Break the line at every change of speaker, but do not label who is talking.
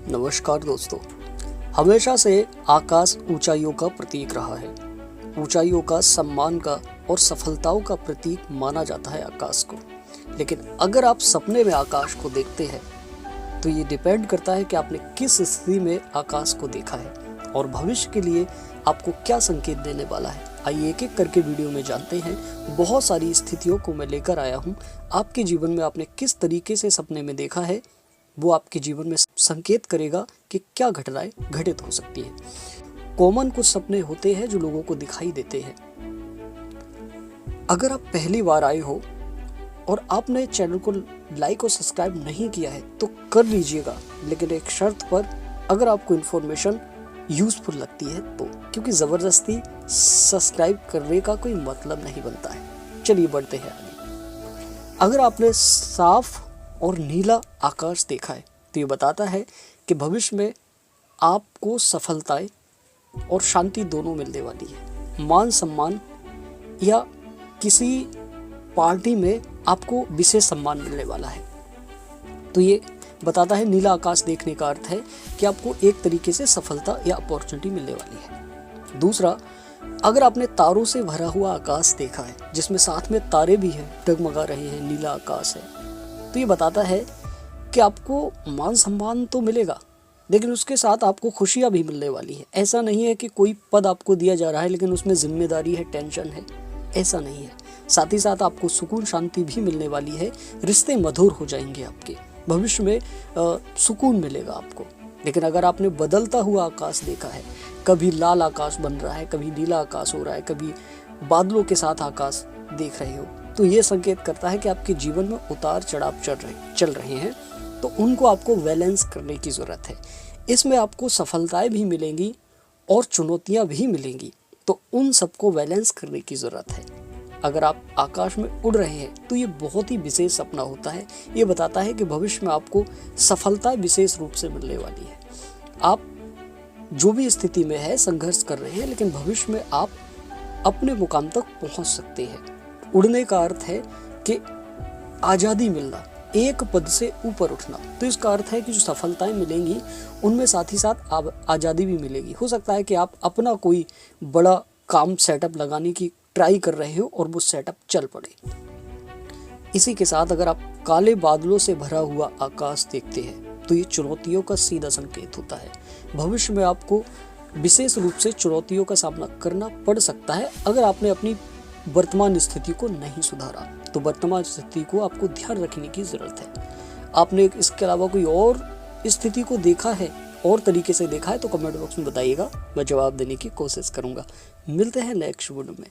नमस्कार दोस्तों। हमेशा से आकाश ऊंचाइयों का प्रतीक रहा है। ऊंचाइयों का, सम्मान का और सफलताओं का प्रतीक माना जाता है आकाश को। लेकिन अगर आप सपने में आकाश को देखते हैं तो ये डिपेंड करता है कि आपने किस स्थिति में आकाश को देखा है और भविष्य के लिए आपको क्या संकेत देने वाला है। आइए एक एक करके वीडियो में जानते हैं। बहुत सारी स्थितियों को मैं लेकर आया हूँ। आपके जीवन में आपने किस तरीके से सपने में देखा है वो आपके जीवन में संकेत करेगा कि क्या घटनाएं घटित हो सकती है। कॉमन कुछ सपने होते हैं जो लोगों को दिखाई देते हैं। अगर आप पहली बार आए हो और आपने चैनल को लाइक और सब्सक्राइब नहीं किया है तो कर लीजिएगा, लेकिन एक शर्त पर, अगर आपको इन्फॉर्मेशन यूजफुल लगती है तो, क्योंकि ज़बरदस्ती सब्सक्राइब करने का कोई मतलब नहीं बनता है। चलिए बढ़ते हैं आगे। अगर आपने साफ और नीला आकाश देखा है तो ये बताता है कि भविष्य में आपको सफलताएं और शांति दोनों मिलने वाली है। मान सम्मान या किसी पार्टी में आपको विशेष सम्मान मिलने वाला है। तो ये बताता है, नीला आकाश देखने का अर्थ है कि आपको एक तरीके से सफलता या अपॉर्चुनिटी मिलने वाली है। दूसरा, अगर आपने तारों से भरा हुआ आकाश देखा है जिसमें साथ में तारे भी हैं, डगमगा रहे हैं, नीला आकाश है, तो ये बताता है कि आपको मान सम्मान तो मिलेगा लेकिन उसके साथ आपको खुशियाँ भी मिलने वाली है। ऐसा नहीं है कि कोई पद आपको दिया जा रहा है लेकिन उसमें जिम्मेदारी है, टेंशन है, ऐसा नहीं है। साथ ही साथ आपको सुकून शांति भी मिलने वाली है। रिश्ते मधुर हो जाएंगे आपके, भविष्य में सुकून मिलेगा आपको। लेकिन अगर आपने बदलता हुआ आकाश देखा है, कभी लाल आकाश बन रहा है, कभी नीला आकाश हो रहा है, कभी बादलों के साथ आकाश देख रहे हो, तो ये संकेत करता है कि आपके जीवन में उतार चढ़ाव चल रहे हैं। तो उनको आपको बैलेंस करने की ज़रूरत है। इसमें आपको सफलताएं भी मिलेंगी और चुनौतियां भी मिलेंगी, तो उन सबको बैलेंस करने की ज़रूरत है। अगर आप आकाश में उड़ रहे हैं तो ये बहुत ही विशेष सपना होता है। ये बताता है कि भविष्य में आपको सफलता विशेष रूप से मिलने वाली है। आप जो भी स्थिति में है, संघर्ष कर रहे हैं, लेकिन भविष्य में आप अपने मुकाम तक पहुंच सकते हैं। उड़ने का अर्थ है कि आज़ादी मिलना, एक पद से ऊपर उठना। तो इसका अर्थ है कि जो सफलताएं मिलेंगी उनमें साथ ही साथ आज़ादी भी मिलेगी। हो सकता है कि आप अपना कोई बड़ा काम सेटअप लगाने की ट्राई कर रहे हो और वो सेटअप चल पड़े। इसी के साथ अगर आप काले बादलों से भरा हुआ आकाश देखते हैं तो ये चुनौतियों का सीधा संकेत होता है। भविष्य में आपको विशेष रूप से चुनौतियों का सामना करना पड़ सकता है अगर आपने अपनी वर्तमान स्थिति को नहीं सुधारा। तो वर्तमान स्थिति को आपको ध्यान रखने की ज़रूरत है। आपने इसके अलावा कोई और स्थिति को देखा है, और तरीके से देखा है, तो कमेंट बॉक्स में बताइएगा, मैं जवाब देने की कोशिश करूँगा। मिलते हैं नेक्स्ट वीडियो में।